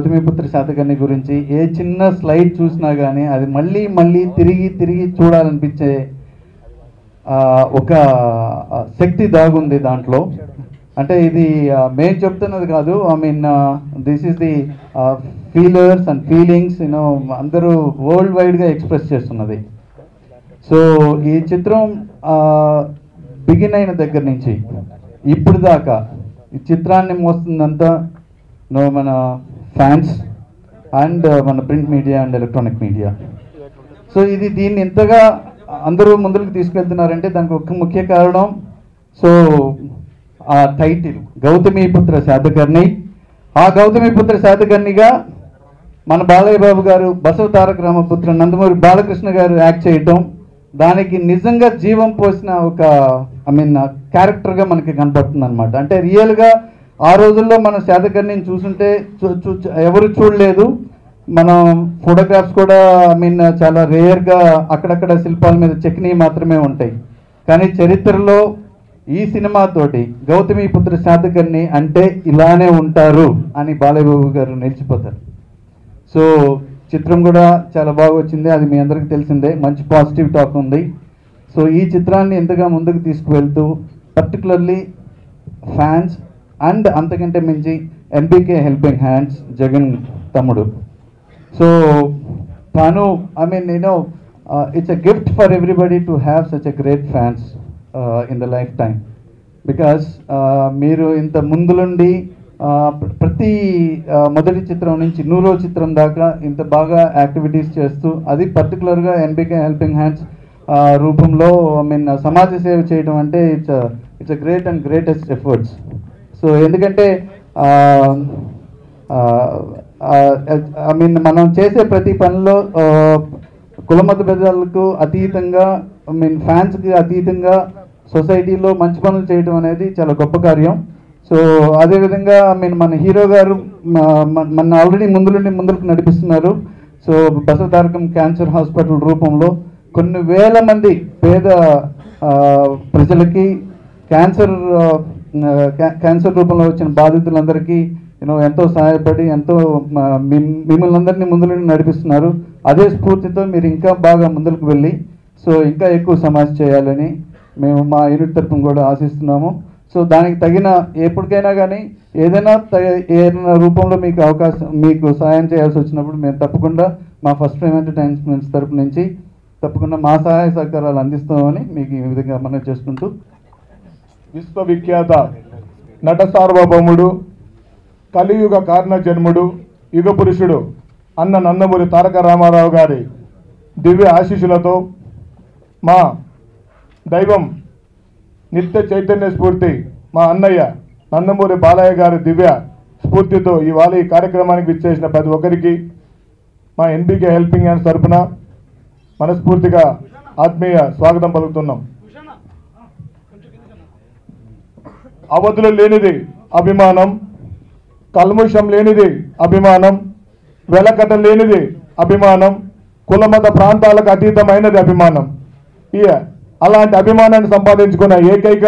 గౌతమిపుత్ర శాతకర్ణి గురించి ఏ చిన్న స్లైడ్ చూసినా కానీ అది మళ్ళీ మళ్ళీ తిరిగి తిరిగి చూడాలనిపించే ఒక శక్తి దాగుంది దాంట్లో. అంటే ఇది మేము చెప్తున్నది కాదు, I mean this is the feelers and feelings అందరూ వరల్డ్ వైడ్గా ఎక్స్ప్రెస్ చేస్తున్నది. సో ఈ చిత్రం బిగిన్ అయిన దగ్గర నుంచి ఇప్పుడు దాకా ఈ చిత్రాన్ని మోస్తుందంతా మన ఫ్యాన్స్ అండ్ మన print media and electronic media. So దీన్ని ఇంతగా అందరూ ముందుకు తీసుకెళ్తున్నారంటే దానికి ఒక ముఖ్య కారణం సో ఆ టైటిల్ గౌతమిపుత్ర శాతకర్ణి. ఆ గౌతమిపుత్ర శాతకర్ణిగా మన బాలయ్య బాబు గారు, బసవ తారక రామపుత్ర నందమూరి బాలకృష్ణ గారు యాక్ట్ చేయటం, దానికి నిజంగా జీవం పోసిన ఒక క్యారెక్టర్గా మనకి కనపడుతుంది అనమాట. అంటే రియల్గా ఆ రోజుల్లో మన శాతకర్ణిని చూసుంటే ఎవరు చూడలేదు. మనం ఫోటోగ్రాఫ్స్ కూడా చాలా రేర్గా అక్కడక్కడ శిల్పాల మీద చెక్కినవి మాత్రమే ఉంటాయి. కానీ చరిత్రలో ఈ సినిమాతోటి గౌతమిపుత్ర శాతకర్ణి అంటే ఇలానే ఉంటారు అని బాలయ్య బాబు గారు నిలిచిపోతారు. సో చిత్రం కూడా చాలా బాగా వచ్చింది, అది మీ అందరికీ తెలిసిందే. మంచి పాజిటివ్ టాక్ ఉంది. సో ఈ చిత్రాన్ని ఎంతగా ముందుకు తీసుకువెళ్తూ పర్టికులర్లీ ఫ్యాన్స్ అండ్ అంతకంటే మించి ఎన్బికే హెల్పింగ్ హ్యాండ్స్ జగన్ తమ్ముడు. సో తాను it's a gift for everybody to have such a great fans in the lifetime, because మీరు ఇంత ముందులుండి ప్రతి మొదటి చిత్రం నుంచి 100వ చిత్రం దాకా ఇంత బాగా యాక్టివిటీస్ చేస్తూ, అది పర్టికులర్గా ఎన్బికే హెల్పింగ్ హ్యాండ్స్ రూపంలో సమాజ సేవ చేయడం అంటే it's a great and greatest efforts. So ఎందుకంటే మనం చేసే ప్రతి పనిలో కులమత భేదాలకు అతీతంగా ఫ్యాన్స్కి అతీతంగా సొసైటీలో మంచి పనులు చేయడం అనేది చాలా గొప్ప కార్యం. సో అదేవిధంగా మన హీరో గారు మన ఆల్రెడీ ముందుకు నడిపిస్తున్నారు. So Basava Tarakam cancer hospital రూపంలో కొన్ని వేల మంది పేద ప్రజలకి క్యాన్సర్ రూపంలో వచ్చిన బాధితులందరికీ ఎంతో సహాయపడి ఎంతో మిమ్మల్ని అందరినీ ముందు నడిపిస్తున్నారు. అదే స్ఫూర్తితో మీరు ఇంకా బాగా ముందుకు వెళ్ళి సో ఇంకా ఎక్కువ సమాజ్ చేయాలని మేము మా యూనిట్ తరఫున కూడా ఆశిస్తున్నాము. సో దానికి తగిన ఎప్పటికైనా కానీ ఏదైనా రూపంలో మీకు సహాయం చేయాల్సి వచ్చినప్పుడు మేము తప్పకుండా మా ఫస్ట్ టైం ఎంటర్టైన్మెంట్స్ తరపు నుంచి తప్పకుండా మా సహాయ సహకారాలు అందిస్తామని మీకు ఈ విధంగా మనం చేసుకుంటూ, విశ్వవిఖ్యాత నట సార్వభౌముడు, కలియుగ కారణ జన్ముడు, యుగ పురుషుడు అన్న నందమూరి తారక రామారావు గారి దివ్య ఆశీస్సులతో మా దైవం నిత్య చైతన్య స్ఫూర్తి మా అన్నయ్య నందమూరి బాలయ్య గారి దివ్య స్ఫూర్తితో ఇవాళ ఈ కార్యక్రమానికి విచ్చేసిన ప్రతి ఒక్కరికి మా ఎన్బికే హెల్పింగ్ హ్యాండ్స్ తరఫున మనస్ఫూర్తిగా ఆత్మీయ స్వాగతం పలుకుతున్నాం. అవధులు లేనిది అభిమానం, కల్ముషం లేనిది అభిమానం, వెలకట లేనిది అభిమానం, కులమత ప్రాంతాలకు అతీతమైనది అభిమానం. అలాంటి అభిమానాన్ని సంపాదించుకున్న ఏకైక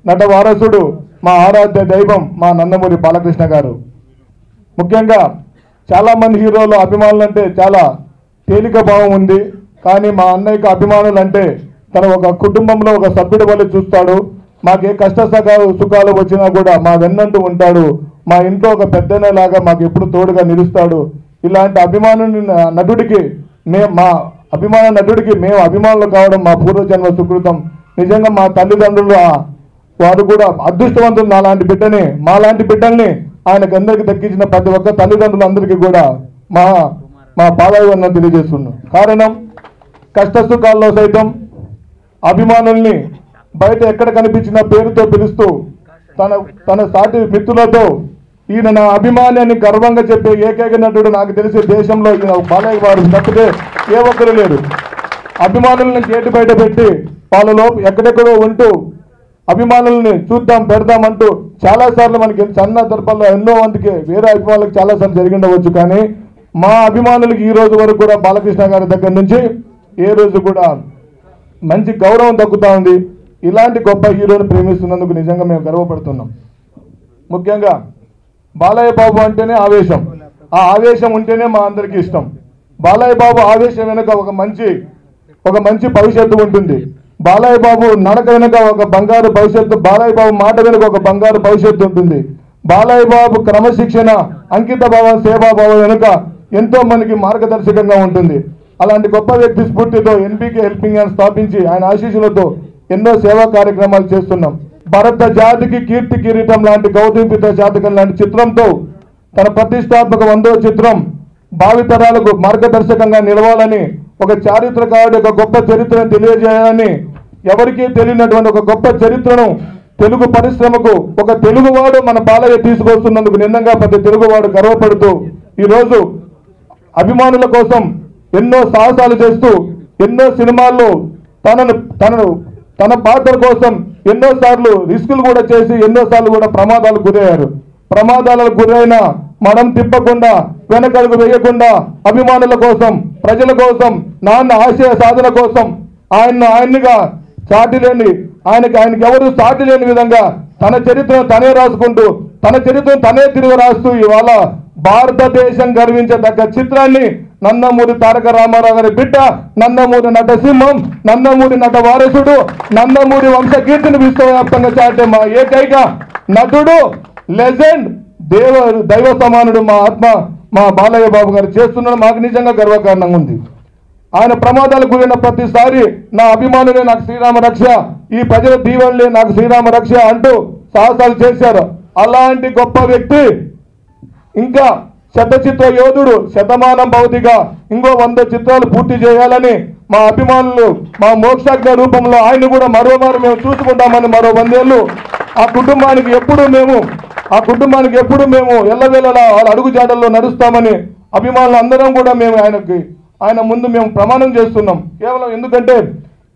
నట వారసుడు మా ఆరాధ్య దైవం మా నందమూరి బాలకృష్ణ గారు. ముఖ్యంగా చాలామంది హీరోలు అభిమానులు అంటే చాలా తేలిక భావం ఉంది, కానీ మా అన్నయ్యకి అభిమానులు అంటే తన ఒక కుటుంబంలో ఒక సభ్యుడి వల్ల చూస్తాడు. మాకే కష్ట సుఖాలు వచ్చినా కూడా మా వెన్నంటూ ఉంటాడు. మా ఇంట్లో ఒక పెద్దనేలాగా మాకు ఎప్పుడు తోడుగా నిలుస్తాడు. ఇలాంటి నటుడికి మేము అభిమానులు కావడం మా పూర్వజన్మ సుకృతం. నిజంగా మా తల్లిదండ్రులు వారు కూడా అదృష్టవంతులు. మాలాంటి బిడ్డల్ని ఆయనకు అందరికీ దక్కించిన ప్రతి ఒక్క తల్లిదండ్రులందరికీ కూడా మా పాదాభివందనం తెలియజేస్తున్నాం. కారణం కష్ట సుఖాల్లో సైతం అభిమానుల్ని బయట ఎక్కడ కనిపించిన పేరుతో పిలుస్తూ తన సాటి మిత్రులతో ఈయన నా అభిమాని అని గర్వంగా చెప్పే ఏకైక నటుడు నాకు తెలిసే దేశంలో ఈయన బాలయ్య వారు తప్పితే ఏ ఒక్కరు లేరు. అభిమానుల్ని గేటు బయట పెట్టి వాళ్ళలో ఎక్కడెక్కడో ఉంటూ అభిమానుల్ని చూద్దాం పెడదామంటూ చాలాసార్లు మనకి సన్న దర్పాల్లో ఎన్నో మందికి వేరే అభిమానులకు చాలాసార్లు జరిగి ఉండవచ్చు. కానీ మా అభిమానులకి ఈ రోజు వరకు కూడా బాలకృష్ణ గారి దగ్గర నుంచి ఏ రోజు కూడా మంచి గౌరవం దక్కుతూ ఉంది. ఇలాంటి గొప్ప హీరోని ప్రేమిస్తున్నందుకు నిజంగా మేము గర్వపడుతున్నాం. ముఖ్యంగా బాలయ్య బాబు అంటేనే ఆవేశం. ఆ ఆవేశం ఉంటేనే మా అందరికీ ఇష్టం. బాలయ్య బాబు ఆవేశం వెనుక ఒక మంచి భవిష్యత్తు ఉంటుంది. బాలయ్య బాబు నడక వెనుక ఒక బంగారు భవిష్యత్తు, బాలయ్య బాబు మాట వెనుక ఒక బంగారు భవిష్యత్తు ఉంటుంది. బాలయ్య బాబు క్రమశిక్షణ, అంకిత భావం, సేవాభావం వెనుక ఎంతో మందికి మార్గదర్శకంగా ఉంటుంది. అలాంటి గొప్ప వ్యక్తి స్ఫూర్తితో ఎన్బీకే హెల్పింగ్ హ్యాండ్ స్థాపించి ఆయన ఆశీస్సులతో ఎన్నో సేవా కార్యక్రమాలు చేస్తున్నాం. భారత జాతికి కీర్తి కిరీటం లాంటి గౌతమిపుత్ర జాతకం లాంటి చిత్రంతో తన ప్రతిష్టాత్మక 100వ చిత్రం భావితరాలకు మార్గదర్శకంగా నిలవాలని, ఒక చారిత్రకారుడు ఒక గొప్ప చరిత్రను తెలియజేయాలని, ఎవరికీ తెలియనటువంటి ఒక గొప్ప చరిత్రను తెలుగు పరిశ్రమకు ఒక తెలుగువాడు మన బాలయ్య తీసుకొస్తున్నందుకు నిజంగా ప్రతి తెలుగువాడు గర్వపడుతూ ఈరోజు అభిమానుల కోసం ఎన్నో సాహసాలు చేస్తూ ఎన్నో సినిమాల్లో తన పాత్ర కోసం ఎన్నోసార్లు రిస్కులు కూడా చేసి ఎన్నోసార్లు కూడా ప్రమాదాలకు గురయ్యారు. ప్రమాదాలకు గురైన మనం తిప్పకుండా, వెనకడుగు వేయకుండా అభిమానుల కోసం, ప్రజల కోసం, నాన్న ఆశయ సాధన కోసం ఆయనగా సాటిలేని ఆయనకి ఎవరు సాటి లేని విధంగా తన చరిత్రను తనే రాసుకుంటూ, తన చరిత్రను తనే తిరిగి రాస్తూ ఇవాళ భారతదేశం గర్వించదగ్గ చిత్రాన్ని నందమూరి తారక రామారావు గారి బిడ్డ, నందమూరి నటసింహం, నందమూరి నట వారసుడు, నందమూరి వంశకీర్తిని విశ్వవ్యాప్తంగా చాటే మా ఏకైక నటుడు, లెజెండ్, దైవ సమానుడు మా బాలయ్య బాబు గారు చేస్తున్నాడు. మాకు నిజంగా గర్వకారణంగా ఉంది. ఆయన ప్రమాదాలకు గురైన ప్రతిసారి నా అభిమానులే నాకు శ్రీరామ రక్ష, ఈ ప్రజల దీవెనలే నాకు శ్రీరామ రక్ష అంటూ సాహసాలు చేశారు. అలాంటి గొప్ప వ్యక్తి ఇంకా శతచిత్ర యోధుడు, శతమానం భౌతిగా ఇంకో 100 చిత్రాలు పూర్తి చేయాలని మా అభిమానులు మా మోక్షాజ్ఞ రూపంలో ఆయన కూడా మరోమారు మేము చూసుకుంటామని మరో 100 ఏళ్ళు ఆ కుటుంబానికి ఎప్పుడు మేము ఎల్లవేళలా వాళ్ళ అడుగు జాడల్లో నడుస్తామని అభిమానులు అందరం కూడా మేము ఆయన ముందు మేము ప్రమాణం చేస్తున్నాం. కేవలం ఎందుకంటే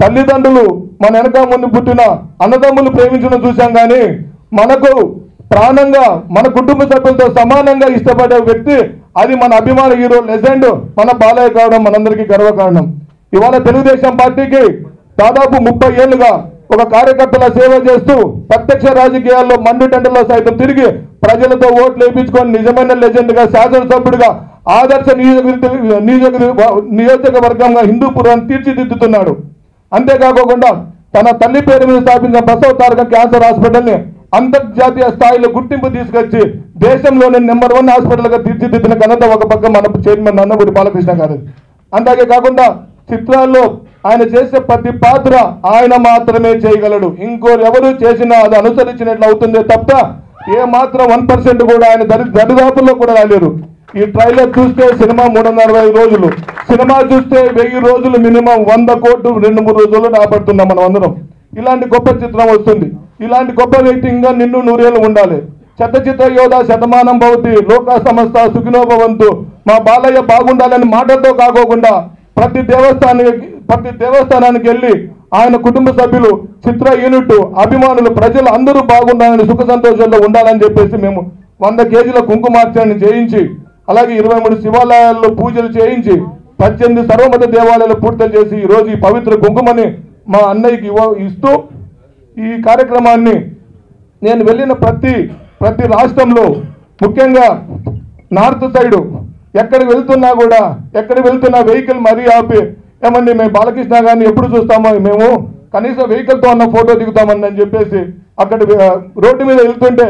తల్లిదండ్రులు మన వెనక ముందు పుట్టిన అన్నదమ్ములు ప్రేమించడం చూసాం, కానీ మనకు ప్రాణంగా మన కుటుంబ సభ్యులతో సమానంగా ఇష్టపడే వ్యక్తి అది మన అభిమాన హీరో, లెజెండ్ మన బాలయ్య కావడం మనందరికీ గర్వకారణం. ఇవాళ తెలుగుదేశం పార్టీకి దాదాపు 30 ఏళ్లుగా ఒక కార్యకర్తల సేవ చేస్తూ ప్రత్యక్ష రాజకీయాల్లో మండుటెండలో సైతం తిరిగి ప్రజలతో ఓట్లు వేయించుకొని నిజమైన లెజెండ్గా, శాసనసభ్యుడిగా, ఆదర్శ నియోజకవర్గంగా హిందూపురాన్ని తీర్చిదిద్దుతున్నాడు. అంతేకాకుండా తన తల్లి పేరు మీద స్థాపించిన బసవ తారక క్యాన్సర్ హాస్పిటల్ని అంతర్జాతీయ స్థాయిలో గుర్తింపు తీసుకొచ్చి దేశంలోనే నెంబర్ 1 హాస్పిటల్గా తీర్చిదిద్దిన ఘనత ఒక పక్క మన చైర్మన్ నందమూరి బాలకృష్ణ గారు. అంతేకాకుండా చిత్రాల్లో ఆయన చేసే ప్రతి పాత్ర ఆయన మాత్రమే చేయగలడు. ఇంకోరు ఎవరు చేసినా అది అనుసరించినట్లు అవుతుందే తప్ప ఏ మాత్రం 1% కూడా ఆయన దరిదాపుల్లో కూడా రాలేరు. ఈ ట్రైలర్ చూస్తే సినిమా 365 రోజులు, సినిమా చూస్తే 1000 రోజులు, మినిమం 100 కోట్లు 2-3 రోజుల్లో రాబడుతున్నాం మనం అందరం. ఇలాంటి గొప్ప చిత్రం వస్తుంది. ఇలాంటి గొప్ప వ్యక్తి ఇంకా నిన్ను 100 ఏళ్ళు ఉండాలి. శతచిత్ర యోధ, శతమానం భవతి, లోకా సమస్త సుఖినో భవంతు, మా బాలయ్య బాగుండాలని మాటలతో కాకోకుండా ప్రతి దేవస్థానానికి వెళ్ళి ఆయన కుటుంబ సభ్యులు, చిత్ర యూనిట్, అభిమానులు, ప్రజలు అందరూ బాగుండాలని, సుఖ సంతోషాల్లో ఉండాలని చెప్పేసి మేము 100 కేజీల కుంకుమార్చనని చేయించి, అలాగే 23 శివాలయాల్లో పూజలు చేయించి 18 సర్వమత దేవాలయాలు పూర్తి చేసి ఈరోజు ఈ పవిత్ర కుంకుమని మా అన్నయ్యకి ఇస్తూ ఈ కార్యక్రమాన్ని నేను వెళ్ళిన ప్రతి రాష్ట్రంలో, ముఖ్యంగా నార్త్ సైడు ఎక్కడికి వెళ్తున్నా వెహికల్ మరీ ఆపి, ఏమండి మేము బాలకృష్ణ గారిని ఎప్పుడు చూస్తామో, మేము కనీసం వెహికల్తో ఉన్న ఫోటో దిగుతామని అని చెప్పేసి అక్కడ రోడ్డు మీద వెళ్తుంటే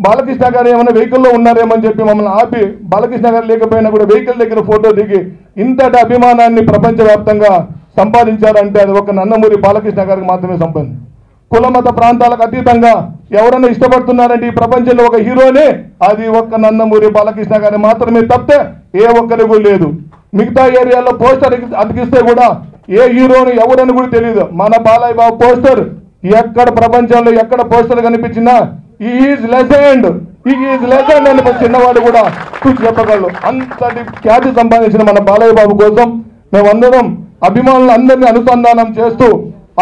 బాలకృష్ణ గారు ఏమైనా వెహికల్లో ఉన్నారేమని చెప్పి మమ్మల్ని ఆపి, బాలకృష్ణ గారు లేకపోయినా కూడా వెహికల్ దగ్గర ఫోటో దిగి ఇంతటి అభిమానాన్ని ప్రపంచవ్యాప్తంగా సంపాదించారంటే అది ఒక నందమూరి బాలకృష్ణ గారికి మాత్రమే సంపాదించింది. కుల మత ప్రాంతాలకు అతీతంగా ఎవరైనా ఇష్టపడుతున్నారంటే ఈ ప్రపంచంలో ఒక హీరోనే అది ఒక్క నందమూరి బాలకృష్ణ గారి మాత్రమే తప్పితే ఏ ఒక్కరికి లేదు. మిగతా ఏరియాలో పోస్టర్ అతికిస్తే కూడా ఏ హీరోని ఎవరని కూడా తెలియదు. మన బాలయ్య బాబు పోస్టర్ ఎక్కడ ప్రపంచంలో ఎక్కడ పోస్టర్ కనిపించినా ఈజ్ లెజెండ్ అని చిన్నవాడు కూడా చూసి చెప్పగలరు. అంతటి ఖ్యాతి సంపాదించిన మన బాలయ్య బాబు కోసం మేమందరం అభిమానులు అందరినీ అనుసంధానం చేస్తూ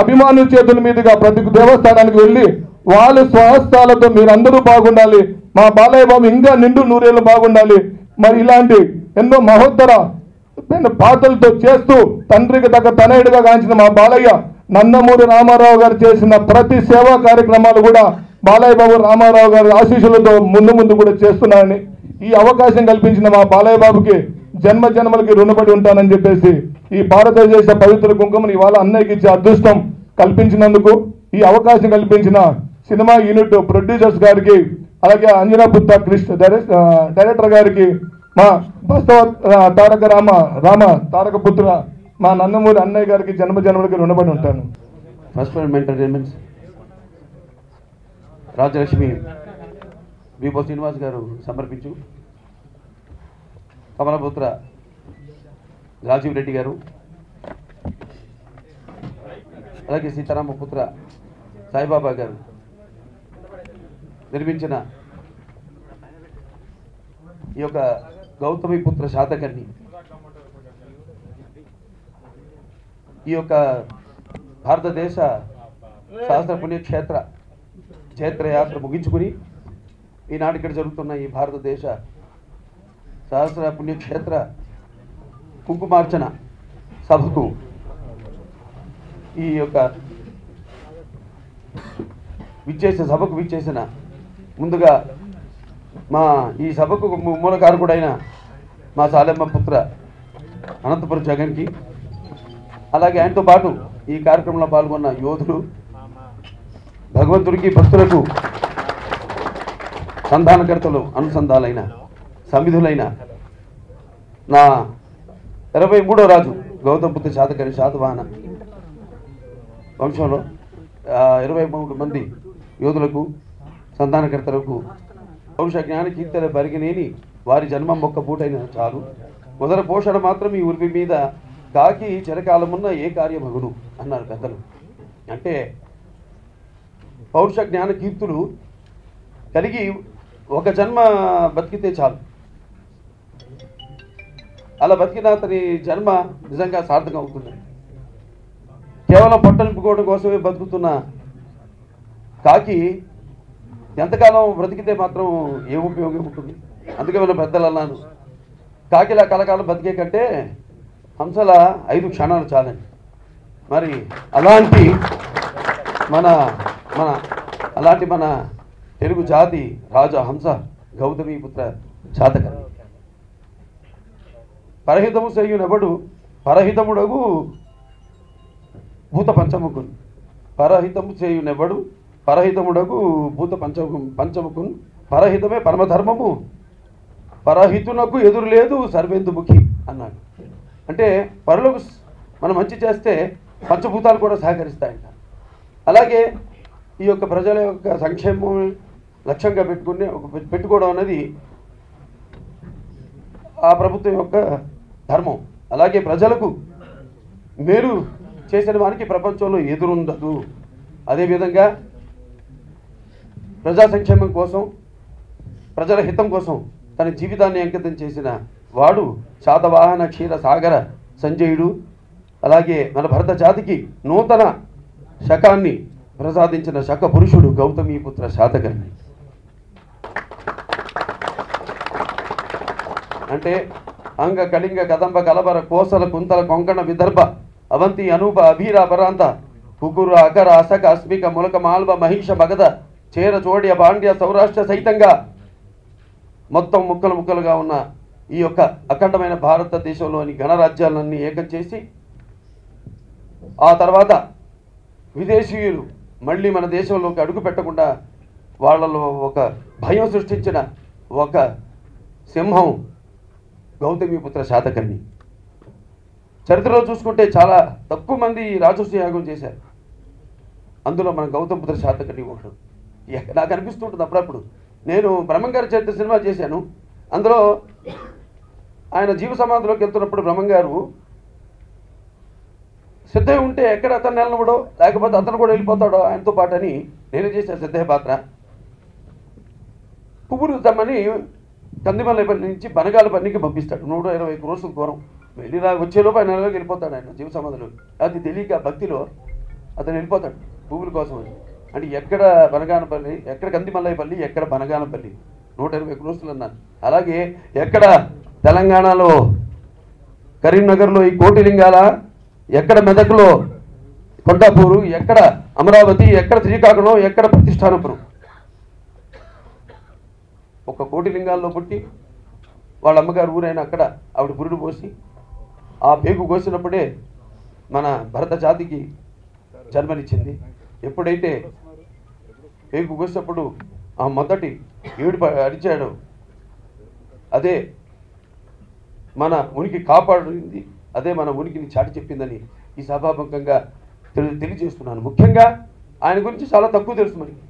అభిమానుల చేతుల మీదుగా ప్రతి దేవస్థానానికి వెళ్ళి వాళ్ళ స్వహస్తాలతో మీరందరూ బాగుండాలి, మా బాలయ్య బాబు ఇంకా నిండు 100 ఏళ్ళు బాగుండాలి, మరి ఇలాంటి ఎన్నో మహోత్తర పాత్రలతో చేస్తూ తండ్రికి తగ్గ తనయుడిగా గాంచిన మా బాలయ్య నందమూరి రామారావు గారు చేసిన ప్రతి సేవా కార్యక్రమాలు కూడా బాలయ్య బాబు రామారావు గారి ఆశీస్సులతో ముందు కూడా చేస్తున్నారని ఈ అవకాశం కల్పించిన మా బాలయ్య బాబుకి జన్మ జన్మలకి రుణపడి ఉంటానని చెప్పేసి ఈ భారతదేశ పవిత్ర కుంకుమని ఇవాళ అన్నయ్యకి ఇచ్చే అదృష్టం కల్పించినందుకు, ఈ అవకాశం కల్పించిన సినిమా యూనిట్ ప్రొడ్యూసర్స్ గారికి, అలాగే అంజనా పుత్త కృష్ణ డైరెక్టర్ గారికి, మా బస్తవ తారక పుత్ర మా నందమూరి అన్నయ్య గారికి జన్మ జన్మలకి రుణపడి ఉంటాను. First film entertainments Rajalakshmi Vibho Srinivas garu సమర్పించు, కమలపుత్ర రాజీవ్ రెడ్డి గారు, అలాగే సీతారామపుత్ర సాయిబాబా గారు నిర్మించిన ఈ యొక్క గౌతమిపుత్ర శాతకర్ణి ఈ యొక్క భారతదేశ శాస్త్ర పుణ్యక్షేత్ర క్షేత్రయాత్ర ముగించుకుని ఈనాడు ఇక్కడ జరుగుతున్న ఈ భారతదేశ సహస్ర పుణ్యక్షేత్ర కుంకుమార్చన సభకు ఈ యొక్క విచ్చేసిన ముందుగా మా ఈ సభకు మూలకారకుడైన మా సాలెమ్మ పుత్ర అనంతపురం జగన్కి, అలాగే ఆయనతో పాటు ఈ కార్యక్రమంలో పాల్గొన్న యోధులు, భగవంతుడికి భక్తులకు సంధానకర్తలు, అనుసంధాలైన సమిధులైన నా 23వ రాజు గౌతమిపుత్ర శాతకర్ణి శాతవాహన వంశంలో 23 మంది యోధులకు, సంతానకర్తలకు వంశ జ్ఞాన కీర్తన పరిగినేని వారి జన్మం ఒక్క పూటైన చాలు, మొదల పోషణ మాత్రం ఈ ఉరిపి మీద కాకి చిరకాలమున్న ఏ కార్యమగును అన్నారు పెద్దలు. అంటే పౌరుష జ్ఞాన కీర్తులు కలిగి ఒక జన్మ బతికితే చాలు, అలా బతికిన అతని జన్మ నిజంగా సార్థకం అవుతుంది. కేవలం పొట్టనింపుకోవడం కోసమే బతుకుతున్న కాకి ఎంతకాలం బ్రతికితే మాత్రం ఏం ఉపయోగం ఉంటుంది? అందుకే మన పెద్దలు అన్నాను, కాకిలా కలకాలం బతికే కంటే హంసల 5 క్షణాలు చాలండి. మరి అలాంటి మన తెలుగు జాతి రాజా హంస గౌతమిపుత్ర శాతకర్ణి. పరహితము చేయునెవడు పరహితముడగు భూత పంచముకున్, పరహితము చేయునెవడు పరహితముడగు భూత పంచముకున్, పరహితమే పరమధర్మము, పరహితునకు ఎదురు లేదు సర్వేందుముఖి అన్నాడు. అంటే పరులకు మనం మంచి చేస్తే పంచభూతాలు కూడా సహకరిస్తాయంట. అలాగే ఈ యొక్క ప్రజల యొక్క సంక్షేమం లక్ష్యంగా పెట్టుకోవడం అనేది ఆ ప్రభుత్వం యొక్క ధర్మం. అలాగే ప్రజలకు మేలు చేసిన వారికి ప్రపంచంలో ఎదురుండదు. అదేవిధంగా ప్రజా సంక్షేమం కోసం, ప్రజల హితం కోసం తన జీవితాన్ని అంకితం చేసిన వాడు శాతవాహన క్షీర సాగర సంజయుడు. అలాగే మన భరత జాతికి నూతన శకాన్ని ప్రసాదించిన శక పురుషుడు గౌతమిపుత్ర శాతకర్ణి. అంటే అంగ కళింగ కదంబ కలబర కోసల కుంతల కొంకణ విదర్భ అవంతి అనూప అభీర పరాంత కుకుర అకర అసక అస్మిక ములక మాల్వ మహిష మగధ చేర చోడియ పాండ్య సౌరాష్ట్ర సైతంగా మొత్తం ముక్కలు ముక్కలుగా ఉన్న ఈ యొక్క అఖండమైన భారతదేశంలోని గణరాజ్యాలన్నీ ఏకం చేసి ఆ తర్వాత విదేశీయులు మళ్ళీ మన దేశంలోకి అడుగు పెట్టకుండా వాళ్ళలో ఒక భయం సృష్టించిన ఒక సింహం గౌతమిపుత్ర శాతకర్ణి. చరిత్రలో చూసుకుంటే చాలా తక్కువ మంది రాజర్షి యాగం చేశారు. అందులో మన గౌతమిపుత్ర శాతకర్ణి ఒకడు. నాకు అనిపిస్తుంటుంది అప్పుడప్పుడు, నేను బ్రహ్మంగారి చరిత్ర సినిమా చేశాను. అందులో ఆయన జీవ సమాధిలోకి వెళ్తున్నప్పుడు బ్రహ్మంగారు సిద్ధయ్య ఉంటే ఎక్కడ అతను నిలబడో లేకపోతే అతను కూడా వెళ్ళిపోతాడో ఆయనతో పాటు అని నేను చేశాను సిద్ధయ్య పాత్ర. పువ్వులు తమ్మని కందిమల్లపల్లి నుంచి బనగాలపల్లికి పంపిస్తాడు. 120 క్రోర్ల దూరం వెళ్ళి వచ్చేలోపు ఆయన నెలలోకి వెళ్ళిపోతాడు. ఆయన జీవ సమాధిలో అది తెలియక భక్తిలో అతను వెళ్ళిపోతాడు పువ్వుల కోసం అని. అంటే ఎక్కడ బనగానపల్లి, ఎక్కడ కందిమల్లపల్లి, ఎక్కడ బనగానపల్లి, 120 క్రోర్లు అన్నాను. అలాగే ఎక్కడ తెలంగాణలో కరీంనగర్లో ఈ కోటిలింగాల, ఎక్కడ మెదక్లో కొండాపూరు, ఎక్కడ అమరావతి, ఎక్కడ శ్రీకాకుళం, ఎక్కడ ప్రతిష్టానపురం. ఒక కోటి లింగాల్లో పుట్టి వాళ్ళ అమ్మగారు ఊరైన అక్కడ ఆవిడ పురుడు పోసి ఆ పేగు కోసినప్పుడే మన భరత జాతికి జన్మనిచ్చింది. ఎప్పుడైతే పేగు కోసినప్పుడు ఆ మొదటి ఏడు అరిచాడు, అదే మన ఉనికి కాపాడింది, అదే మన ఉనికిని చాటి చెప్పిందని ఈ సభాముఖంగా తెలియజేస్తున్నాను. ముఖ్యంగా ఆయన గురించి చాలా తక్కువ తెలుసు మనకి,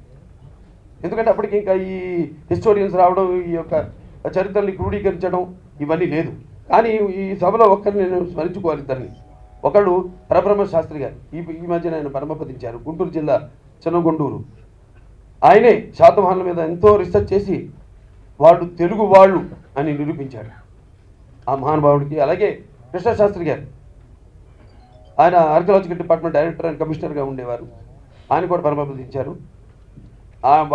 ఎందుకంటే అప్పటికి ఇంకా ఈ హిస్టోరియన్స్ రావడం, ఈ యొక్క చరిత్రని క్రోడీకరించడం ఇవన్నీ లేదు. కానీ ఈ సభలో ఒక్కరిని నేను స్మరించుకోవాలి. ఇద్దరిని. ఒకళ్ళు పరబ్రహ్మ శాస్త్రి గారు, ఈ మధ్యన ఆయన పరమపదించారు, గుంటూరు జిల్లా చిన్నగొండూరు. ఆయనే శాతవాహనుల మీద ఎంతో రీసెర్చ్ చేసి వాళ్ళు తెలుగు వాళ్ళు అని నిరూపించాడు ఆ మహానుభావుడికి. అలాగే కృష్ణశాస్త్రి గారు, ఆయన ఆర్కియాలజికల్ డిపార్ట్మెంట్ డైరెక్టర్ అండ్ కమిషనర్గా ఉండేవారు. ఆయన కూడా పరమపదించారు.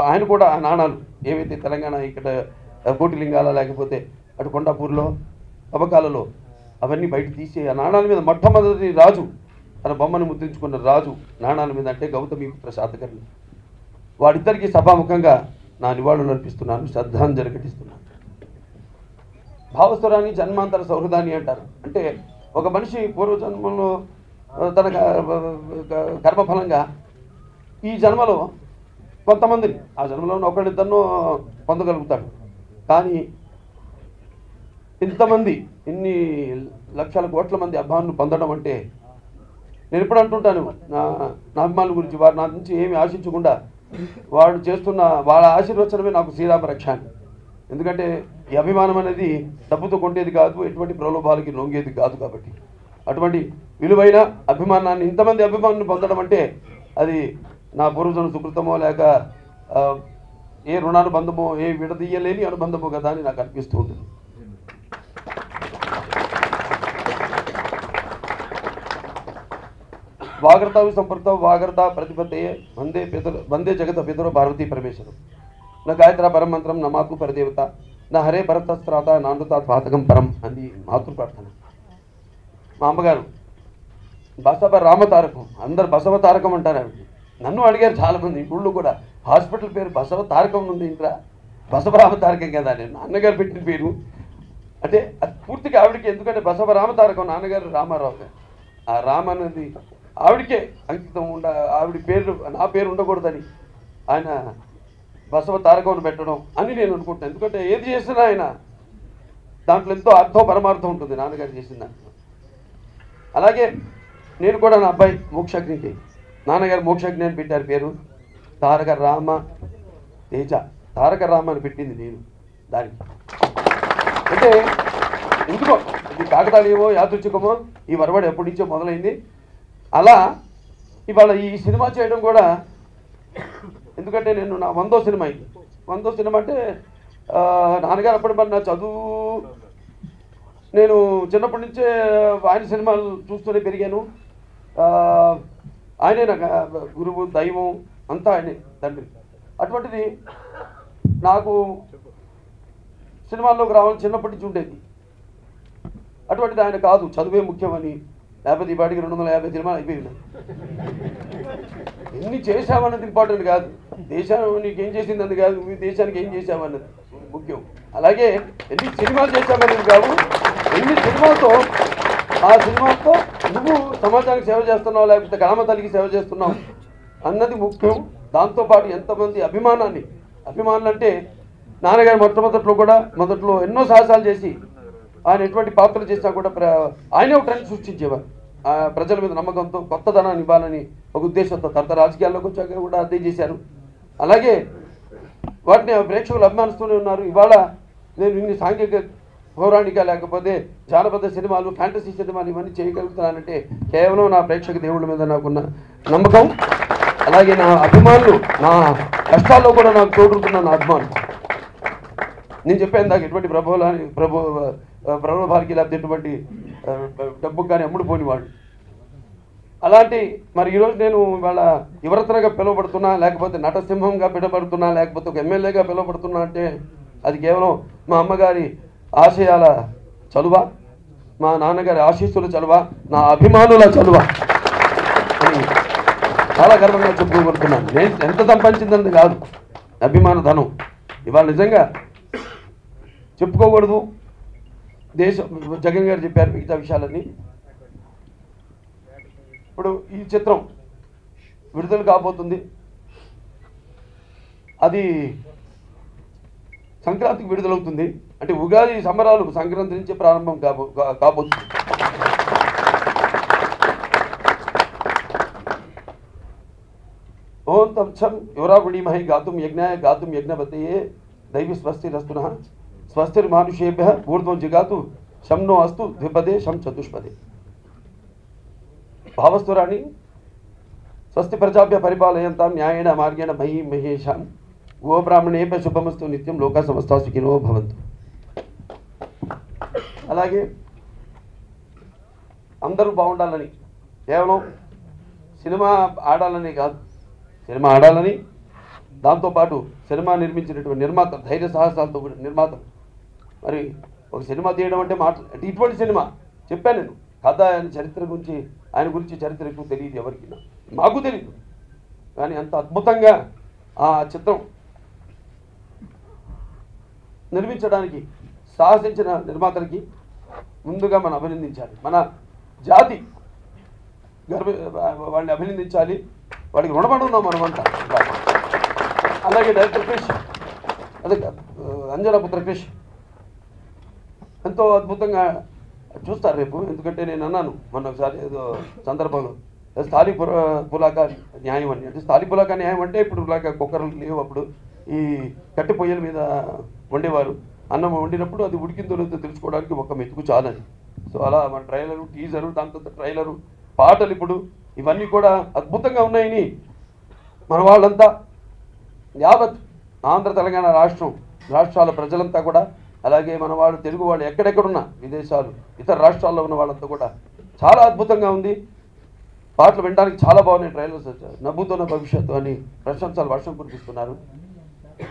ఆయన కూడా ఆ నాణాలు ఏవైతే తెలంగాణ ఇక్కడ కోటిలింగాల లేకపోతే అటు కొండాపూర్లో తవ్వకాలలో అవన్నీ బయట తీసి ఆ నాణాల మీద మొట్టమొదటి రాజు తన బొమ్మను ముద్రించుకున్న రాజు నాణాల మీద అంటే గౌతమిపుత్ర శాతకర్ణి. వారిద్దరికీ సభాముఖంగా నా నివాళులు అర్పిస్తున్నాను, శ్రద్ధాంజలి ఘటిస్తున్నాను. భావస్వరాన్ని జన్మాంతర సౌహృదాన్ని అంటారు. అంటే ఒక మనిషి పూర్వజన్మలో తన కర్మఫలంగా ఈ జన్మలో కొంతమందిని ఆ జన్మలో ఒకళ్ళిద్దరినో పొందగలుగుతాడు. కానీ ఇంతమంది ఇన్ని లక్షల కోట్ల మంది అభిమానులు పొందడం అంటే, నేను ఎప్పుడు అంటుంటాను నా అభిమానుల గురించి, వారు నా నుంచి ఏమి ఆశించకుండా వాడు చేస్తున్న వాళ్ళ ఆశీర్వచనమే నాకు శ్రీరామ రక్ష. ఎందుకంటే ఈ అభిమానం అనేది డబ్బుతో కొండేది కాదు, ఎటువంటి ప్రలోభాలకి లొంగేది కాదు. కాబట్టి అటువంటి విలువైన అభిమానాన్ని, ఇంతమంది అభిమానాన్ని పొందడం అంటే అది నా పూర్వజన సుకృతమో లేక ఏ రుణానుబంధమో ఏ విడదీయలేని అనుబంధమో కదా అని నాకు అనిపిస్తూ ఉంటుంది. వాగర్తావి సంపృక్త వాగర్త ప్రతిపత్తయే వందే జగత పితరో పార్వతీ పరమేశ్వరం నా గాయత్ర పరం మంత్రం నా మాతృ పరదేవత నా హరే భరతస్త్రాత నాందుతాత్ పాతకం పరం అని మాతృ ప్రార్థన. మా అమ్మగారు బసవ రామతారకం, అందరు బసవ తారకం అంటారు ఆవిడ. నన్ను అడిగారు చాలామంది, ఊళ్ళో కూడా హాస్పిటల్ పేరు బసవ తారకం ఉంది, ఇంకా బసవ రామతారకం కదా. నేను నాన్నగారు పెట్టిన పేరు అంటే అది పూర్తిగా ఆవిడకి, ఎందుకంటే బసవ రామతారకం నాన్నగారు రామారావు గారు. ఆ రామ అనేది ఆవిడకే అంకితం ఆవిడ పేరు నా పేరు ఉండకూడదని ఆయన బసవ తారకం పెట్టడం అని నేను అనుకుంటాను. ఎందుకంటే ఏది చేసినా ఆయన దాంట్లో ఎంతో అర్థం పరమార్థం ఉంటుంది నాన్నగారు చేసిన దాంట్లో. అలాగే నేను కూడా నా అబ్బాయి మోక్షాగ్నికి నాన్నగారు మోక్షాగ్ని అని పెట్టారు పేరు. తారక రామ తేజ, తారక రామ అని పెట్టింది నేను దానికి. అంటే ఎందుకో ఇది కాకతాళీయమో యాదృచ్ఛికమో ఈ వరవడి ఎప్పటి నుంచో మొదలైంది. అలా ఇవాళ ఈ సినిమా చేయడం కూడా, ఎందుకంటే నేను నా 100వ సినిమా ఇది. 100వ సినిమా అంటే నాన్నగారు అప్పటి మరి నా చదువు, నేను చిన్నప్పటి నుంచే ఆయన సినిమాలు చూస్తూనే పెరిగాను. ఆయనే నాకు గురువు, దైవం అంతా ఆయనే, తండ్రి. అటువంటిది నాకు సినిమాల్లోకి రావాలని చిన్నప్పటి నుంచి ఉండేది. అటువంటిది ఆయన కాదు, చదువే ముఖ్యమని, లేకపోతే ఈ పాటికి 250 సినిమాలు అయిపోయినాయి. ఎన్ని చేశావన్నది ఇంపార్టెంట్ కాదు, దేశాన్ని నీకేం చేసింది కాదు, నువ్వు దేశానికి ఏం చేశావన్నది ముఖ్యం. అలాగే ఎన్ని సినిమాలు చేశావన్నది కాదు, ఎన్ని సినిమాలతో ఆ సినిమాతో నువ్వు సమాజానికి సేవ చేస్తున్నావు లేకపోతే కళామ తల్లికి సేవ చేస్తున్నావు అన్నది ముఖ్యం. దాంతోపాటు ఎంతమంది అభిమానులు అంటే నాన్నగారు మొదట్లో ఎన్నో సాహసాలు చేసి ఆయన ఎటువంటి పాత్రలు చేసినా కూడా ఆయనే ఒక ట్రెండ్ సృష్టించేవారు. ప్రజల మీద నమ్మకంతో కొత్తదనాన్ని ఇవ్వాలని ఒక ఉద్దేశంతో తర్వాత రాజకీయాల్లోకి వచ్చాక కూడా అదే చేశారు. అలాగే వాటిని ప్రేక్షకులు అభిమానిస్తూనే ఉన్నారు. ఇవాళ నేను ఇన్ని సాంఘిక పౌరాణిక లేకపోతే జానపద సినిమాలు, ఫ్యాంటసీ సినిమాలు ఇవన్నీ చేయగలుగుతున్నానంటే కేవలం నా ప్రేక్షక దేవుళ్ళ మీద నాకున్న నమ్మకం, అలాగే నా అభిమానులు, నా కష్టాల్లో కూడా నాకు తోడుతున్న నా అభిమానులు. నేను చెప్పాను దాకా ఎటువంటి ప్రలోభాలకి లేకపోతే ఎటువంటి డబ్బుకు కానీ అమ్ముడు పోని వాళ్ళు. అలాంటి మరి ఈరోజు నేను ఇవాళ యువరత్నగా పిలువబడుతున్నా, లేకపోతే నటసింహంగా పిలువబడుతున్నా, లేకపోతే ఒక ఎమ్మెల్యేగా పిలువబడుతున్నా అంటే అది కేవలం మా అమ్మగారి ఆశయాల చలువ, మా నాన్నగారి ఆశీస్సుల చలువ, నా అభిమానుల చలువ అని చాలా గర్వంగా చెప్పుకోగలుగుతున్నాను. నేను ఎంత సంపాదించిందని కాదు, అభిమాన ధనం ఇవాళ నిజంగా చెప్పుకోకూడదు. జగన్ గారు చెప్పారు మిగతా విషయాలన్నీ. ఇప్పుడు ఈ చిత్రం విడుదల కాబోతుంది. అది సంక్రాంతికి విడుదలవుతుంది. అంటే ఉగాది సంబరాలు సంక్రాంతి నుంచి ప్రారంభం కాబోతుంది. ఓం తం యువరాగుణీమహి గాతుం యజ్ఞాయ గాతుం యజ్ఞపతయే దైవి స్వస్తిరస్తునః స్వస్తిర్మానుషేభ్యః ఊర్ధ్వం జిగాతు శం నో అస్తు ద్విపదే శం చతుష్పదే. భావస్తురాణి స్వస్తి ప్రజాభ్య పరిపాలయంతాం న్యాయేన మార్గేణ మహీ మహేషాం గోబ్రాహ్మణేభ్య శుభమస్తు నిత్యం లోకా సమస్తా సుఖినో భవంతు. అలాగే అందరూ బాగుండాలని, కేవలం సినిమా ఆడాలని కాదు, సినిమా ఆడాలని, దాంతోపాటు సినిమా నిర్మించినటువంటి నిర్మాత ధైర్య సాహసాలతో కూడిన నిర్మాత. మరి ఒక సినిమా తీయడం అంటే అంటే ఇటువంటి సినిమా చెప్పాను నేను. కథ ఆయన గురించి చరిత్ర ఎక్కువ తెలియదు ఎవరికి, మాకు తెలియదు. కానీ అంత అద్భుతంగా ఆ చిత్రం నిర్మించడానికి సాహసించిన నిర్మాతలకి ముందుగా మనం అభినందించాలి. మన జాతి వాళ్ళని అభినందించాలి, వాడికి రుణపడి ఉన్నాం మనమంతా. అలాగే డైరెక్టర్ క్రిష్, అదే అంజనాపుత్ర క్రిష్ ఎంతో అద్భుతంగా చూస్తారు రేపు. ఎందుకంటే నేను అన్నాను మొన్న ఒకసారి ఏదో సందర్భంలో స్థాళీ పులాక న్యాయం అని. అంటే స్థాళీ పులాక న్యాయం అంటే ఇప్పుడు ఇలాగ కుక్కర్లు లేవు, అప్పుడు ఈ కట్టె పొయ్యల మీద వండేవారు. అన్నం వండినప్పుడు అది ఉడికిందో లేదో తెలుసుకోవడానికి ఒక మెతుకు చాలని. సో అలా మన ట్రైలరు, టీజరు, దాంతో ట్రైలరు, పాటలు ఇప్పుడు ఇవన్నీ కూడా అద్భుతంగా ఉన్నాయని మన వాళ్ళంతా యావత్ ఆంధ్ర తెలంగాణ రాష్ట్రాల ప్రజలంతా కూడా, అలాగే మన వాళ్ళు తెలుగు వాళ్ళు ఎక్కడెక్కడున్నా విదేశాలు ఇతర రాష్ట్రాల్లో ఉన్న వాళ్ళంతా కూడా చాలా అద్భుతంగా ఉంది. పాటలు వినడానికి చాలా బాగున్నాయి. ట్రైలర్స్ వచ్చారు. నవ్వుతున్న భవిష్యత్తు అని ప్రశంసలు వర్షం కురిపిస్తున్నారు.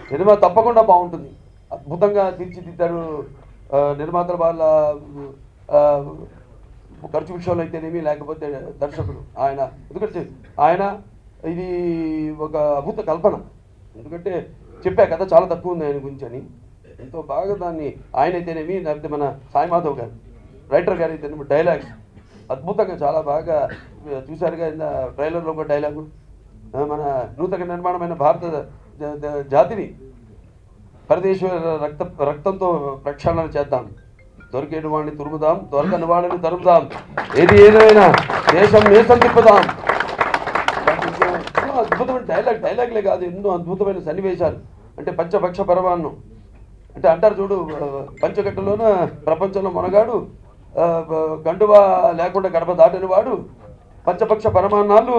సినిమా తప్పకుండా బాగుంటుంది. అద్భుతంగా తీర్చిదిద్దారు నిర్మాతల వాళ్ళ ఖర్చు విషయంలో అయితేనేమి, లేకపోతే దర్శకుడు ఆయన. ఎందుకంటే ఆయన ఇది ఒక అద్భుత కల్పన. ఎందుకంటే చెప్పా కథ చాలా తక్కువ ఉంది ఆయన గురించి అని. ఎంతో బాగా దాన్ని ఆయన అయితేనేమి, లేకపోతే మన సాయి మాధవ్ గారు రైటర్ గారు అయితేనేమి డైలాగ్స్ అద్భుతంగా చాలా బాగా చూశారుగా. ట్రైలర్లో ఒక డైలాగు, మన నూతన నిర్మాణమైన భారత జాతిని పరదేశీయుల రక్తంతో ప్రక్షాళన చేద్దాం, దొరికేటి వాడిని తురుముదాం, దొరకని వాళ్ళని తరుముదాం, ఏదైనా దేశం నేసం తిప్పుదాం. అద్భుతమైన డైలాగ్లే కాదు, ఎన్నో అద్భుతమైన సన్నివేశాలు. అంటే పంచపక్ష పరమాన్నం అంటే అంటారు చూడు, పంచగట్టులోన ప్రపంచంలో మొనగాడు, గండువా లేకుండా గడప దాటిన వాడు, పంచపక్ష పరమాన్నాలు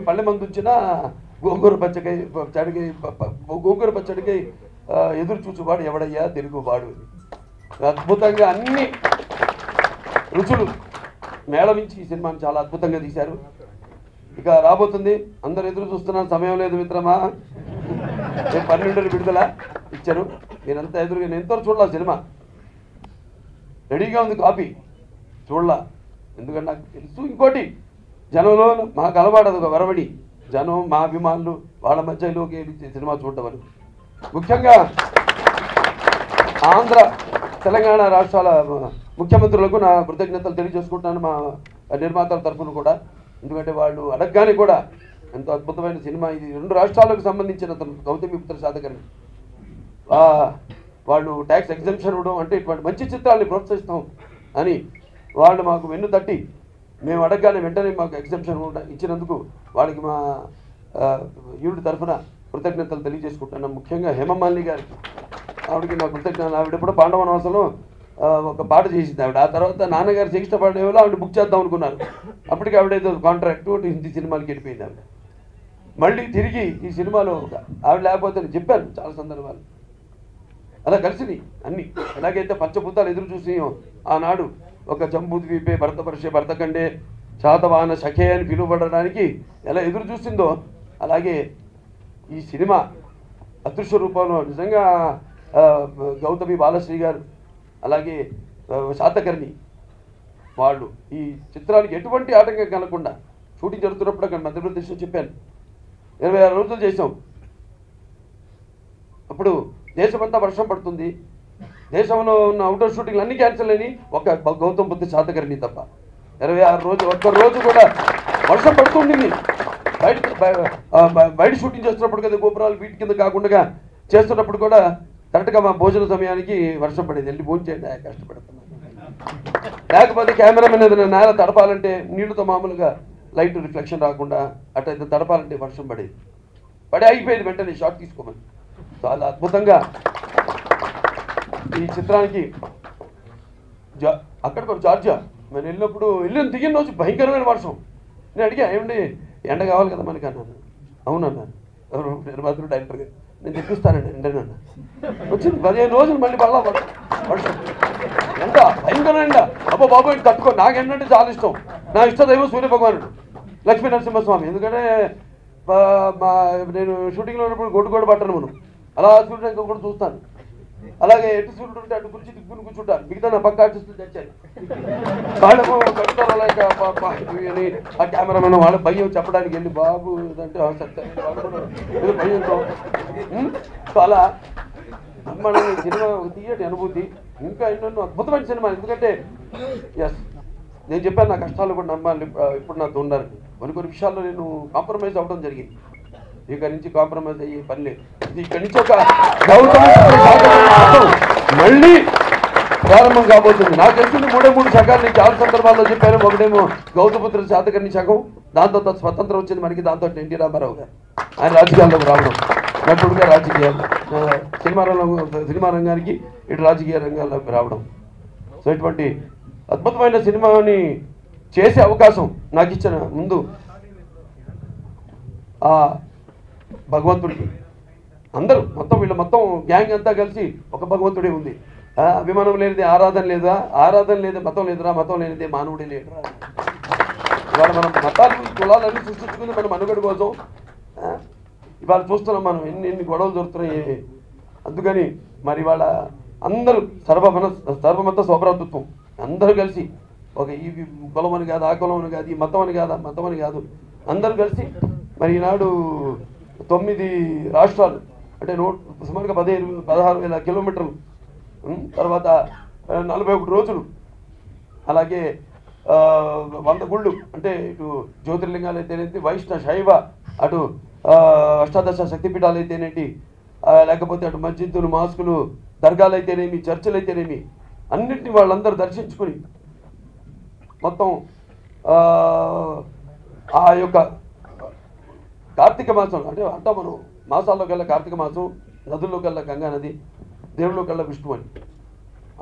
పళ్ళె మందుంచిన గోంగూర పచ్చడికై ఎదురు చూచువాడు ఎవడయ్యా తెలుగువాడు. అద్భుతంగా అన్ని రుచులు మేళవించి ఈ సినిమాని చాలా అద్భుతంగా తీశారు. ఇక రాబోతుంది, అందరు ఎదురు చూస్తున్నారు. సమయం లేదు మిత్రమా, 12 విడుదల ఇచ్చారు. మీరంతా ఎదురుగా, నేను ఎంతో చూడాల సినిమా రెడీగా ఉంది, కాపీ చూడాల. ఎందుకంటే నాకు తెలుసు. ఇంకోటి, జనంలో మాకు అలవాడదు ఒక వరవడి, జనం మా అభిమానులు వాళ్ళ మధ్యలోకి సినిమా చూడటం అని. ముఖ్యంగా ఆంధ్ర తెలంగాణ రాష్ట్రాల ముఖ్యమంత్రులకు నా కృతజ్ఞతలు తెలియజేసుకుంటున్నాను, మా నిర్మాతల తరఫున కూడా. ఎందుకంటే వాళ్ళు అడగగానే కూడా ఎంతో అద్భుతమైన సినిమా ఇది. 2 రాష్ట్రాలకు సంబంధించిన గౌతమిపుత్ర శాతకర్ణి వాళ్ళు ట్యాక్స్ ఎగ్జంప్షన్ ఇవ్వడం, అంటే ఇటువంటి మంచి చిత్రాలని ప్రోత్సహిస్తాం అని వాళ్ళు మాకు వెన్ను తట్టి మేము అడగగానే వెంటనే మాకు ఎగ్జంప్షన్ ఇచ్చినందుకు వాళ్ళకి మా యూనిట్ తరఫున కృతజ్ఞతలు తెలియజేసుకుంటున్నాం. ముఖ్యంగా హేమమాలిని గారికి, ఆవిడకి మా కృతజ్ఞతలు. ఆవిడ ఎప్పుడు పాండవనవాసంలో ఒక పాట చేసింది ఆవిడ. ఆ తర్వాత నాన్నగారు శ్రేష్ఠ పాడేవాళ్ళు ఆవిడ బుక్ చేద్దాం అనుకున్నారు. అప్పటికి ఆవిడేదో కాంట్రాక్టు హిందీ సినిమాలకి వెళ్ళిపోయింది ఆవిడ. మళ్ళీ తిరిగి ఈ సినిమాలో ఆవిడ లేకపోతే చెప్పాను చాలా సందర్భాలు. అలా కలిసినాయి అన్నీ. ఎలాగైతే పంచభూతాలు ఎదురు చూసి ఆనాడు ఒక జంబూద్వీపే భరతపరిషే భరతఖండే శాతవాహన సఖే అని పిలువబడడానికి ఎలా ఎదురు చూసిందో, అలాగే ఈ సినిమా అదృశ్య రూపంలో నిజంగా గౌతమి బాలశ్రీ గారు, అలాగే శాతకర్ణి వాళ్ళు ఈ చిత్రానికి ఎటువంటి ఆటంకం కలగకుండా షూటింగ్ జరుగుతున్నప్పుడు అక్కడ మధ్యప్రదేశ్లో చెప్పాను 26 రోజులు చేసాం. అప్పుడు దేశమంతా వర్షం పడుతుంది, దేశంలో ఉన్న అవుట్డోర్ షూటింగ్లు అన్ని క్యాన్సిల్ అయినాయి, ఒక గౌతమ్ బుద్ధ శాతకర్ణి తప్ప. 26 రోజు ఒక్క రోజు కూడా వర్షం పడుతుండింది. బయట షూటింగ్ చేస్తున్నప్పుడు కదా, గోపురాలు వీటి కింద కాకుండా చేస్తున్నప్పుడు కూడా కరెక్ట్గా మా భోజన సమయానికి వర్షం పడేది. వెళ్ళి భోజనం చేయండి, కష్టపడుతున్నాను. లేకపోతే కెమెరామెన్ ఏదైనా నేల తడపాలంటే నీళ్ళతో మామూలుగా లైట్ రిఫ్లెక్షన్ రాకుండా అట్లా తడపాలంటే వర్షం పడేది. పడే అయిపోయేది, వెంటనే షాట్ తీసుకోమని. చాలా అద్భుతంగా ఈ చిత్రానికి అక్కడ కూడా జార్జియా నేను వెళ్ళినప్పుడు దిగిన రోజు భయంకరమైన వర్షం. నేను అడిగా, ఏమండి ఎండ కావాలి కదా మనకి అన్నాను. అవునన్నాను. ఎవరు నిర్మాతలు డైరెక్టర్ గారు, నేను తెప్పిస్తానండి ఎండనన్నా. వచ్చింది 15 రోజులు మళ్ళీ మళ్ళా వర్షం. ఎండ భయంకరమైన ఎండ. అబ్బో బాబు తట్టుకో. నాకు ఏంటంటే చాలా ఇష్టం. నా ఇష్టదైవం సూర్యభగవానుడు, లక్ష్మీ నరసింహస్వామి. ఎందుకంటే నేను షూటింగ్లో ఉన్నప్పుడు గొడ్డు పట్టను మనం, అలా సూర్యుడు కూడా చూస్తాను. అలాగే ఎటు సూర్యుడు ఉంటే అటు గురించి దిగ్గుని కూర్చుంటాను. మిగతా నా పక్క ఆర్టిస్టులు తెచ్చాను. వాళ్ళకు కట్టుతారు అలాగే అని ఆ కెమెరామెన్ వాళ్ళ భయం చెప్పడానికి వెళ్ళి బాబు అంటే ఏదో భయంతో. సో అలా బ్రహ్మాండమైన సినిమా, తీయటి అనుభూతి. ఇంకా ఎన్నెన్నో అద్భుతమైన సినిమా. ఎందుకంటే ఎస్ నేను చెప్పాను, నా కష్టాలు కూడా నమ్మాలి ఇప్పుడు నాతో ఉన్నారు. కొన్ని విషయాల్లో నేను కాంప్రమైజ్ అవ్వడం జరిగింది. ఇక్కడి నుంచి కాంప్రమైజ్ అయ్యే పని లేదు. ఇక్కడి నుంచి ఒక మళ్ళీ ప్రారంభం కాబోతుంది. నాకు తెలిసింది 3 శకాలు నేను చాలా సందర్భాల్లో చెప్పాను. ఒకటేమో గౌతమిపుత్ర శాతకర్ణి శకం, దాంతో స్వతంత్రం వచ్చింది మనకి. దాంతో ఎన్టీ రామారావు గారు ఆయన రాజకీయాల్లోకి రావడం, నటుడుగా రాజకీయాలు, సినిమా రంగానికి ఇటు రాజకీయ రంగాల్లోకి రావడం. సో ఇటువంటి అద్భుతమైన సినిమాని చేసే అవకాశం నాకు ఇచ్చిన ముందు ఆ భగవంతుడికి, అందరూ మొత్తం వీళ్ళ మొత్తం గ్యాంగ్ అంతా కలిసి ఒక భగవంతుడే ఉంది. అభిమానం లేనిదే ఆరాధన లేదా, ఆరాధన లేదే మతం లేదురా, మతం లేనిదే మానవుడే లేదురా. ఇవాళ మనం మతాలు కులాలన్నీ సృష్టించుకుంది మన మనుగడ కోసం. ఇవాళ చూస్తున్నాం మనం ఎన్ని గొడవలు జరుగుతున్నాయి. అందుకని మరి ఇవాళ అందరూ సర్వమత సౌభ్రాతృత్వం అందరూ కలిసి ఒక ఈ కులం అని కాదు, ఆ కులం అని కాదు, ఈ మతం అని కాదు, ఆ మతం అని కాదు, అందరూ కలిసి మరి ఈనాడు 9 రాష్ట్రాలు అంటే సుమారుగా 16,000 కిలోమీటర్లు, తర్వాత 41 రోజులు, అలాగే 100 గుళ్ళు అంటే ఇటు జ్యోతిర్లింగాలు అయితేనేంటి, వైష్ణవ శైవ, అటు అష్టాదశ శక్తిపీఠాలు అయితేనేంటి, లేకపోతే అటు మస్జిద్దులు, మాస్కులు, దర్గాలు అయితేనేమి, చర్చలు అయితేనేమి, అన్నింటినీ వాళ్ళందరూ దర్శించుకుని మొత్తం ఆ యొక్క కార్తీక మాసం అంటే అంటాం మనం, మాసాల్లో కల్లా కార్తీక మాసం, నదుల్లో కల్లా గంగా నది, దేవుళ్ళో కల్లా విష్ణు అని.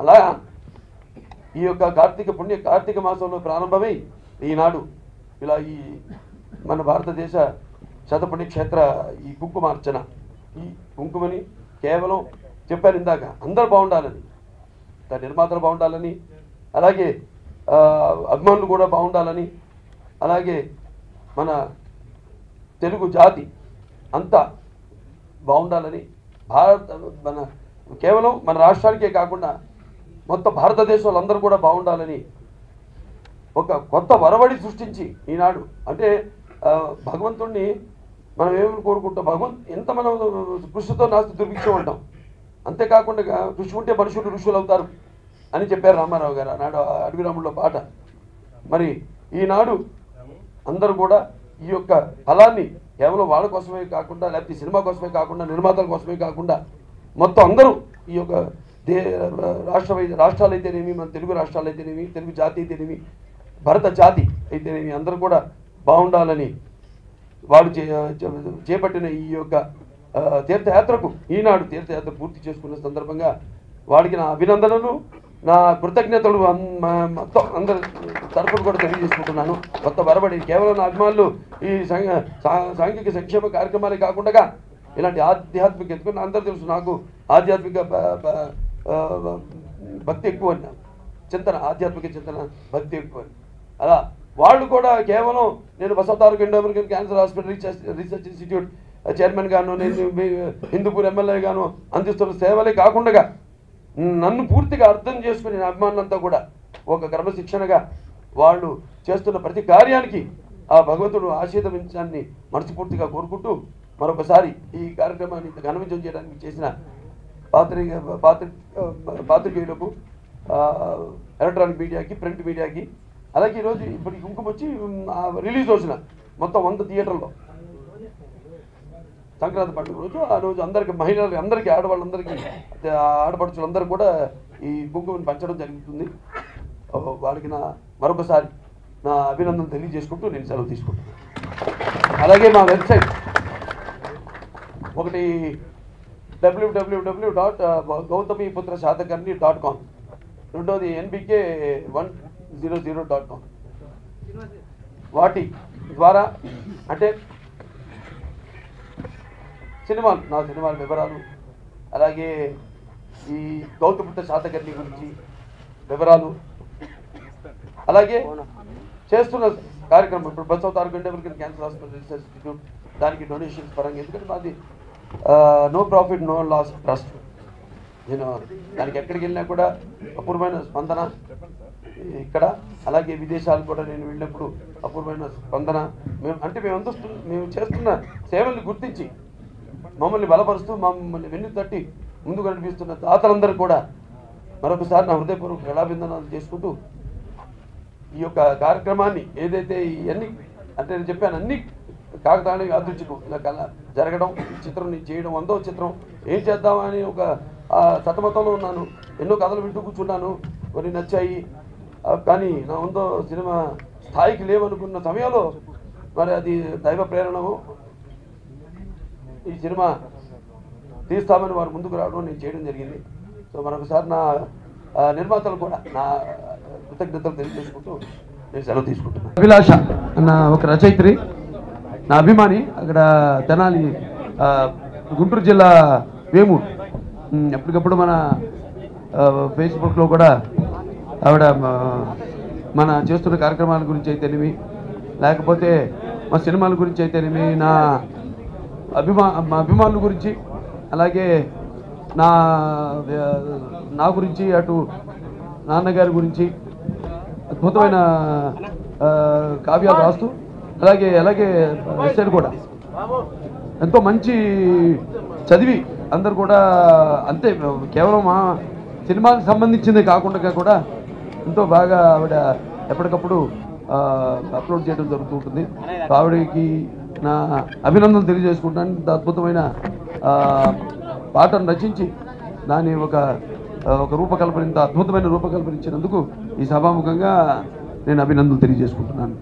అలా ఈ యొక్క కార్తీక మాసంలో ప్రారంభమై ఈనాడు ఇలా ఈ మన భారతదేశ శతపుణ్యక్షేత్ర ఈ కుంకుమార్చన, ఈ కుంకుమని కేవలం చెప్పాను ఇందాక, అందరూ బాగుండాలని, నిర్మాతలు బాగుండాలని, అలాగే అభిమానులు కూడా బాగుండాలని, అలాగే మన తెలుగు జాతి అంతా బాగుండాలని, మన కేవలం మన రాష్ట్రానికే కాకుండా మొత్తం భారతదేశంలో అందరూ కూడా బాగుండాలని ఒక కొత్త వరవడి సృష్టించి ఈనాడు అంటే భగవంతుణ్ణి మనం ఏమని కోరుకుంటాం, ఎంత మనం కృషితో నాస్తి దుర్భిక్షం అంటాం. అంతేకాకుండా కృషి ఉంటే మనుషులు ఋషులు అవుతారు అని చెప్పారు రామారావు గారు ఆనాడు అడవి రాముల్లో పాట. మరి ఈనాడు అందరూ కూడా ఈ యొక్క ఫలాన్ని కేవలం వాళ్ళ కోసమే కాకుండా, లేకపోతే సినిమా కోసమే కాకుండా, నిర్మాతల కోసమే కాకుండా మొత్తం అందరూ ఈ యొక్క రాష్ట్రాలు అయితేనేమి, మన తెలుగు రాష్ట్రాలు అయితేనేమి, తెలుగు జాతి అయితేనేమి, భరత జాతి అయితేనేమి, అందరూ కూడా బాగుండాలని వాడు చేపట్టిన ఈ యొక్క తీర్థయాత్రకు, ఈనాడు తీర్థయాత్ర పూర్తి చేసుకున్న సందర్భంగా వాడికి నా అభినందనలు, నా కృతజ్ఞతలు మొత్తం అందరి తరఫున కూడా తెలియజేసుకుంటున్నాను. కొత్త వరబడి కేవలం నా అభిమానులు ఈ సాంఘిక సంక్షేమ కార్యక్రమాలే కాకుండా ఇలాంటి ఆధ్యాత్మిక, ఎందుకంటే అందరూ తెలుసు నాకు ఆధ్యాత్మిక భక్తి ఎక్కువ అని, చింతన, ఆధ్యాత్మిక చింతన, భక్తి ఎక్కువ అని. అలా వాళ్ళు కూడా కేవలం నేను Basavataraka Indo American cancer hospital research institute chairman గాను, నేను హిందూపూర్ ఎమ్మెల్యే గాను అందిస్తున్న సేవలే కాకుండా నన్ను పూర్తిగా అర్థం చేసుకుని నా అభిమానులంతా కూడా ఒక క్రమశిక్షణగా వాళ్ళు చేస్తున్న ప్రతి కార్యానికి ఆ భగవంతుడు ఆశీర్వదించాన్ని మనస్ఫూర్తిగా కోరుకుంటూ మరొకసారి ఈ కార్యక్రమాన్ని ఘన విజయం చేయడానికి చేసిన పాత్రికేయులకు, ఎలక్ట్రానిక్ మీడియాకి, ప్రింట్ మీడియాకి, అలాగే ఈరోజు ఇప్పుడు ఈ కుంకుమ వచ్చి రిలీజ్ రోజున మొత్తం 100 థియేటర్లో సంక్రాంతి పండుగ రోజు, ఆ రోజు అందరికి, మహిళలు అందరికీ, ఆడవాళ్ళందరికీ, ఆడపడుచులందరూ కూడా ఈ కుంకుమని పంచడం జరుగుతుంది. వారికి మరొకసారి నా అభినందనలు తెలియజేసుకుంటూ నేను సెలవు తీసుకుంటున్నాను. అలాగే మా వెబ్సైట్ ఒకటి www.gautamiputraShatakarni.com, రెండోది nbk100.com. వాటి ద్వారా అంటే నా సినిమాల వివరాలు, అలాగే ఈ గౌతమిపుత్ర శాతకర్ణి గురించి వివరాలు, అలాగే చేస్తున్న కార్యక్రమం ఇప్పుడు బస్ ఆఫ్ తారకండేవల్కర్ క్యాన్సర్ హాస్పిటల్ రీసెర్చ్ ఇన్స్టిట్యూట్, దానికి డొనేషన్స్ పరంగా, ఎందుకంటే మాది no profit no loss trust. నేను దానికి ఎక్కడికి వెళ్ళినా కూడా అపూర్వమైన స్పందన ఇక్కడ, అలాగే విదేశాలు కూడా నేను వెళ్ళినప్పుడు అపూర్వమైన స్పందన. మేము చేస్తున్న సేవల్ని గుర్తించి మమ్మల్ని బలపరుస్తూ, మమ్మల్ని వెన్ను తట్టి ముందుకు నడిపిస్తున్న దాతలందరూ కూడా మరొకసారి నా హృదయపూర్వక కళాభిందనాలు చేసుకుంటూ ఈ యొక్క కార్యక్రమాన్ని ఏదైతే ఇవన్నీ అంటే నేను చెప్పాను, అన్ని కాకతాళీయ యాదృచ్ఛికం ఇలా జరగడం, ఈ చిత్రం నేను చేయడం, 100వ చిత్రం ఏం చేద్దామని ఒక సతమతంలో ఉన్నాను. ఎన్నో కథలు వింటూ కూర్చున్నాను, కొన్ని నచ్చాయి, కానీ నా 100వ సినిమా స్థాయికి లేవనుకున్న సమయంలో మరి అది దైవ ప్రేరణము. ఈ సినిమా తీస్తామని వారు ముందుకు రావడం, నేను చేయడం జరిగింది. సో మరొకసారి నా నిర్మాతలు కూడా నా కృతజ్ఞతలు తెలియజేసుకుంటూ నేను సెలవు తీసుకుంటున్నాను. అభిలాష అన్న ఒక రచయిత్రి, నా అభిమాని, అక్కడ తెనాలి గుంటూరు జిల్లా వేమూరు. ఎప్పటికప్పుడు మన ఫేస్బుక్లో కూడా ఆవిడ మన చేస్తున్న కార్యక్రమాల గురించి అయితేనేమి, లేకపోతే మా సినిమాల గురించి అయితేనేమి, మా అభిమానుల గురించి, అలాగే నా గురించి, అటు నాన్నగారి గురించి అద్భుతమైన కావ్యాలు రాస్తూ, అలాగే ఎస్ఐలు కూడా ఎంతో మంచి చదివి అందరు కూడా అంతే, కేవలం మా సినిమాకి సంబంధించింది కాకుండా కూడా ఎంతో బాగా ఆవిడ ఎప్పటికప్పుడు అప్లోడ్ చేయడం జరుగుతూ ఉంటుంది. ఆవిడకి నా అభినందనలు తెలియజేసుకుంటాను. ఇంత అద్భుతమైన పాటను రచించి దాని ఒక రూపకల్పన, ఇంత అద్భుతమైన రూపకల్పన ఇచ్చినందుకు ఈ సభాముఖంగా నేను అభినందనలు తెలియజేసుకుంటున్నాను.